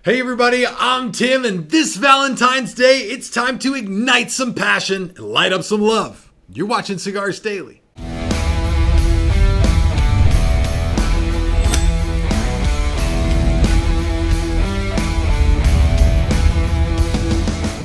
Hey everybody, I'm Tim, and this Valentine's Day, it's time to ignite some passion and light up some love. You're watching Cigars Daily.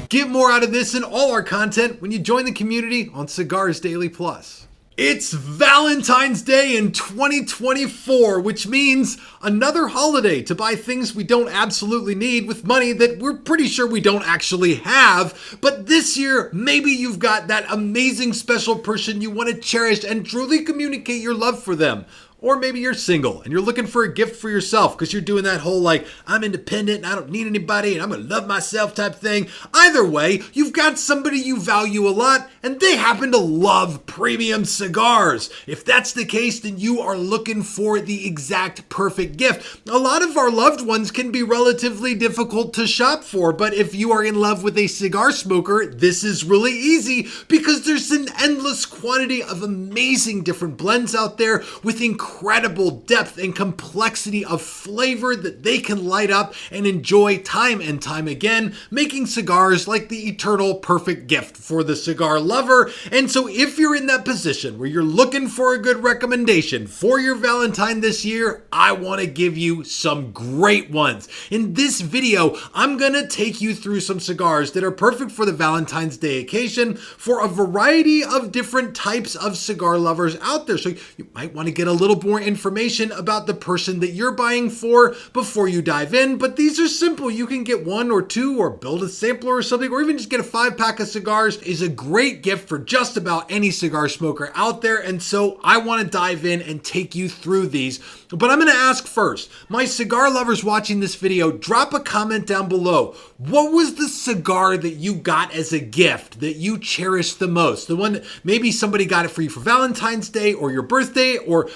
Get more out of this and all our content when you join the community on Cigars Daily Plus. It's Valentine's Day in 2024, which means another holiday to buy things we don't absolutely need with money that we're pretty sure we don't actually have. But this year, maybe you've got that amazing special person you want to cherish and truly communicate your love for them. Or maybe you're single and you're looking for a gift for yourself because you're doing that whole I'm independent and I don't need anybody and I'm going to love myself type thing. Either way, you've got somebody you value a lot and they happen to love premium cigars. If that's the case, then you are looking for the exact perfect gift. A lot of our loved ones can be relatively difficult to shop for, but if you are in love with a cigar smoker, this is really easy because there's an endless quantity of amazing different blends out there with incredible depth and complexity of flavor that they can light up and enjoy time and time again, making cigars like the eternal perfect gift for the cigar lover. And so if you're in that position where you're looking for a good recommendation for your Valentine this year, I want to give you some great ones. In this video, I'm going to take you through some cigars that are perfect for the Valentine's Day occasion for a variety of different types of cigar lovers out there. So you might want to get a little more information about the person that you're buying for before you dive in, but these are simple. You can get one or two or build a sampler or something, or even just get a 5-pack of cigars. Is a great gift for just about any cigar smoker out there, and so I want to dive in and take you through these. But I'm going to ask first, my cigar lovers watching this video, drop a comment down below. What was the cigar that you got as a gift that you cherished the most? The one that maybe somebody got it for you for Valentine's Day or your birthday or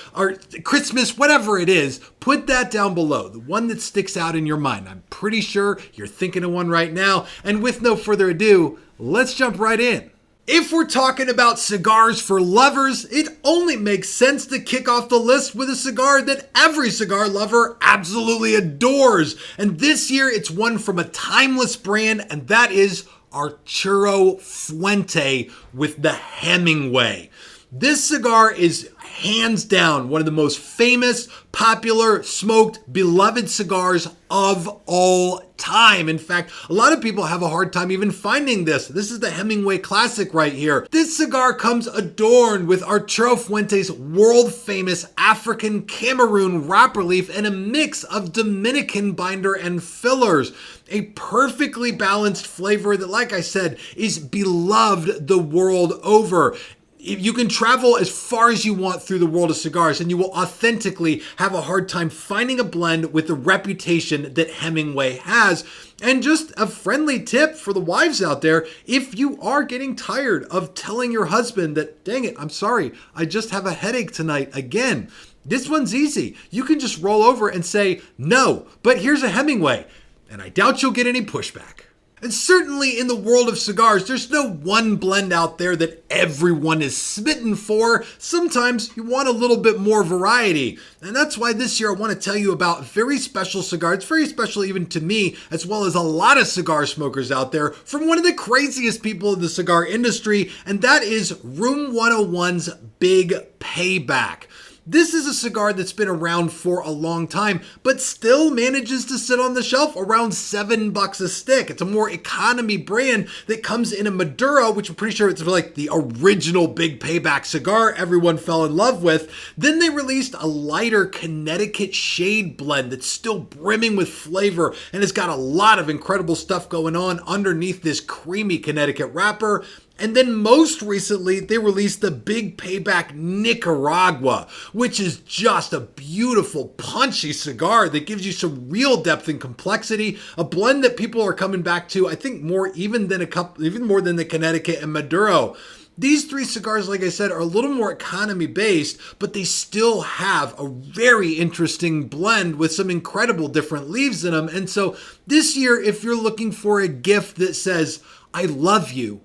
Christmas, whatever it is, put that down below. The one that sticks out in your mind. I'm pretty sure you're thinking of one right now. And with no further ado, let's jump right in. If we're talking about cigars for lovers, it only makes sense to kick off the list with a cigar that every cigar lover absolutely adores. And this year, it's one from a timeless brand, and that is Arturo Fuente with the Hemingway. This cigar is hands down one of the most famous, popular, smoked, beloved cigars of all time. In fact, a lot of people have a hard time even finding this. This is the Hemingway classic right here. This cigar comes adorned with Arturo Fuente's world-famous African Cameroon wrapper leaf and a mix of Dominican binder and fillers. A perfectly balanced flavor that, like I said, is beloved the world over. You can travel as far as you want through the world of cigars and you will authentically have a hard time finding a blend with the reputation that Hemingway has. And just a friendly tip for the wives out there, if you are getting tired of telling your husband that, dang it, I'm sorry, I just have a headache tonight again. This one's easy. You can just roll over and say, no, but here's a Hemingway. And I doubt you'll get any pushback. And certainly in the world of cigars, there's no one blend out there that everyone is smitten for. Sometimes you want a little bit more variety. And that's why this year I want to tell you about a very special cigar. It's very special even to me, as well as a lot of cigar smokers out there, from one of the craziest people in the cigar industry, and that is Room 101's Big Payback. This is a cigar that's been around for a long time, but still manages to sit on the shelf around $7 a stick. It's a more economy brand that comes in a Maduro, which I'm pretty sure it's like the original Big Payback cigar everyone fell in love with. Then they released a lighter Connecticut shade blend that's still brimming with flavor and has got a lot of incredible stuff going on underneath this creamy Connecticut wrapper. And then most recently, they released the Big Payback Nicaragua, which is just a beautiful, punchy cigar that gives you some real depth and complexity. A blend that people are coming back to, I think, more even more than the Connecticut and Maduro. These three cigars, like I said, are a little more economy based, but they still have a very interesting blend with some incredible different leaves in them. And so this year, if you're looking for a gift that says, I love you,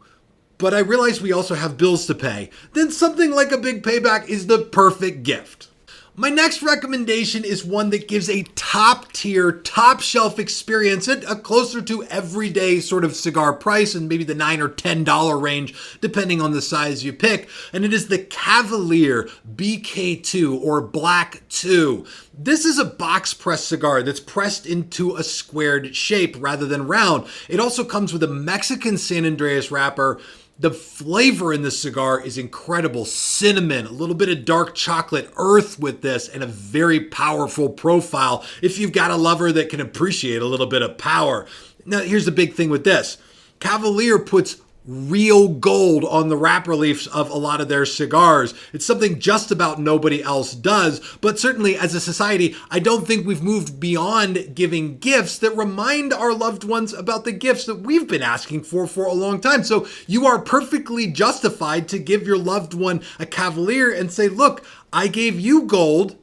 but I realize we also have bills to pay, then something like a Big Payback is the perfect gift. My next recommendation is one that gives a top tier, top shelf experience at a closer to everyday sort of cigar price and maybe the $9 or $10 range, depending on the size you pick. And it is the Cavalier BK2 or Black 2. This is a box press cigar that's pressed into a squared shape rather than round. It also comes with a Mexican San Andreas wrapper. The flavor in this cigar is incredible. Cinnamon, a little bit of dark chocolate earth with this, and a very powerful profile if you've got a lover that can appreciate a little bit of power. Now, here's the big thing with this. Cavalier puts real gold on the wrapper leaves of a lot of their cigars. It's something just about nobody else does, but certainly as a society, I don't think we've moved beyond giving gifts that remind our loved ones about the gifts that we've been asking for a long time. So you are perfectly justified to give your loved one a Cavalier and say, look, I gave you gold.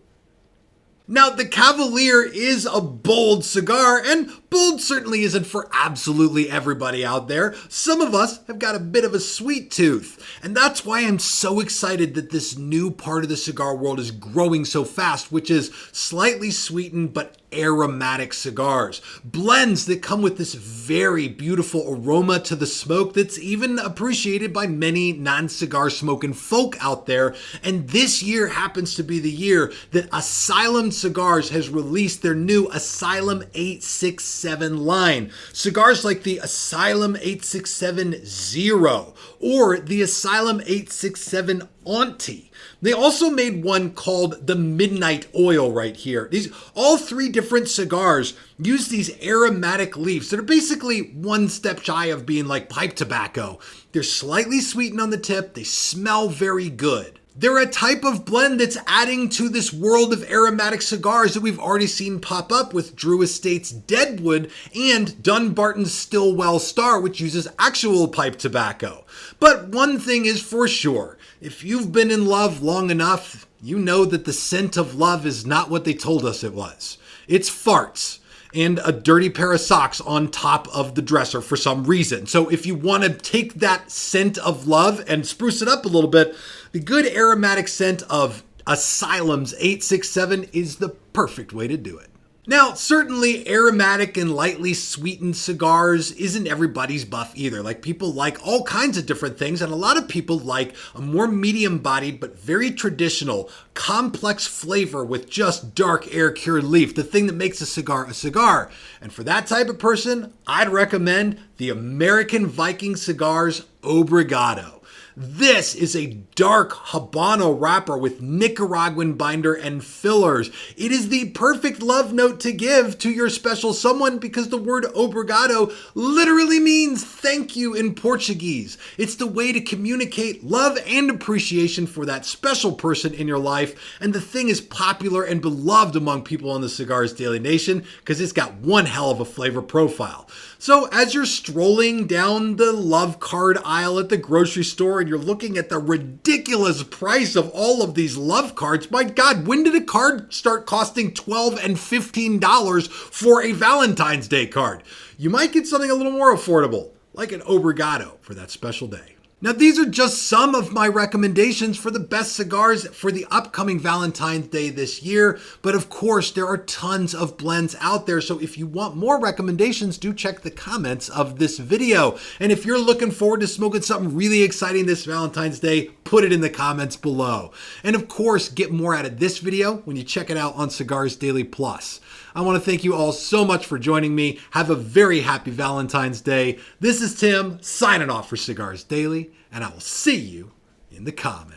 Now, the Cavalier is a bold cigar, and bold certainly isn't for absolutely everybody out there. Some of us have got a bit of a sweet tooth, and that's why I'm so excited that this new part of the cigar world is growing so fast, which is slightly sweetened but aromatic cigars. Blends that come with this very beautiful aroma to the smoke that's even appreciated by many non-cigar smoking folk out there. And this year happens to be the year that Asylum Cigars has released their new Asylum 867 line. Cigars like the Asylum 867 Zero or the Asylum 867 Auntie. They also made one called the Midnight Oil right here. All three different cigars use these aromatic leaves that are basically one step shy of being like pipe tobacco. They're slightly sweetened on the tip. They smell very good. They're a type of blend that's adding to this world of aromatic cigars that we've already seen pop up with Drew Estate's Deadwood and Dunbarton's Stillwell Star, which uses actual pipe tobacco. But one thing is for sure, if you've been in love long enough, you know that the scent of love is not what they told us it was. It's farts and a dirty pair of socks on top of the dresser for some reason. So if you want to take that scent of love and spruce it up a little bit, the good aromatic scent of Asylum's 867 is the perfect way to do it. Now, certainly aromatic and lightly sweetened cigars isn't everybody's buff either. Like, people like all kinds of different things, and a lot of people like a more medium-bodied but very traditional, complex flavor with just dark air-cured leaf, the thing that makes a cigar a cigar. And for that type of person, I'd recommend the American Viking Cigars Obrigado. This is a dark Habano wrapper with Nicaraguan binder and fillers. It is the perfect love note to give to your special someone because the word obrigado literally means thank you in Portuguese. It's the way to communicate love and appreciation for that special person in your life. And the thing is popular and beloved among people on the Cigars Daily Nation because it's got one hell of a flavor profile. So as you're strolling down the love card aisle at the grocery store and you're looking at the ridiculous price of all of these love cards, my God, when did a card start costing $12 and $15 for a Valentine's Day card? You might get something a little more affordable, like an Obrigado for that special day. Now, these are just some of my recommendations for the best cigars for the upcoming Valentine's Day this year. But of course, there are tons of blends out there. So if you want more recommendations, do check the comments of this video. And if you're looking forward to smoking something really exciting this Valentine's Day, put it in the comments below. And of course, get more out of this video when you check it out on Cigars Daily Plus. I want to thank you all so much for joining me. Have a very happy Valentine's Day. This is Tim signing off for Cigars Daily, and I will see you in the comments.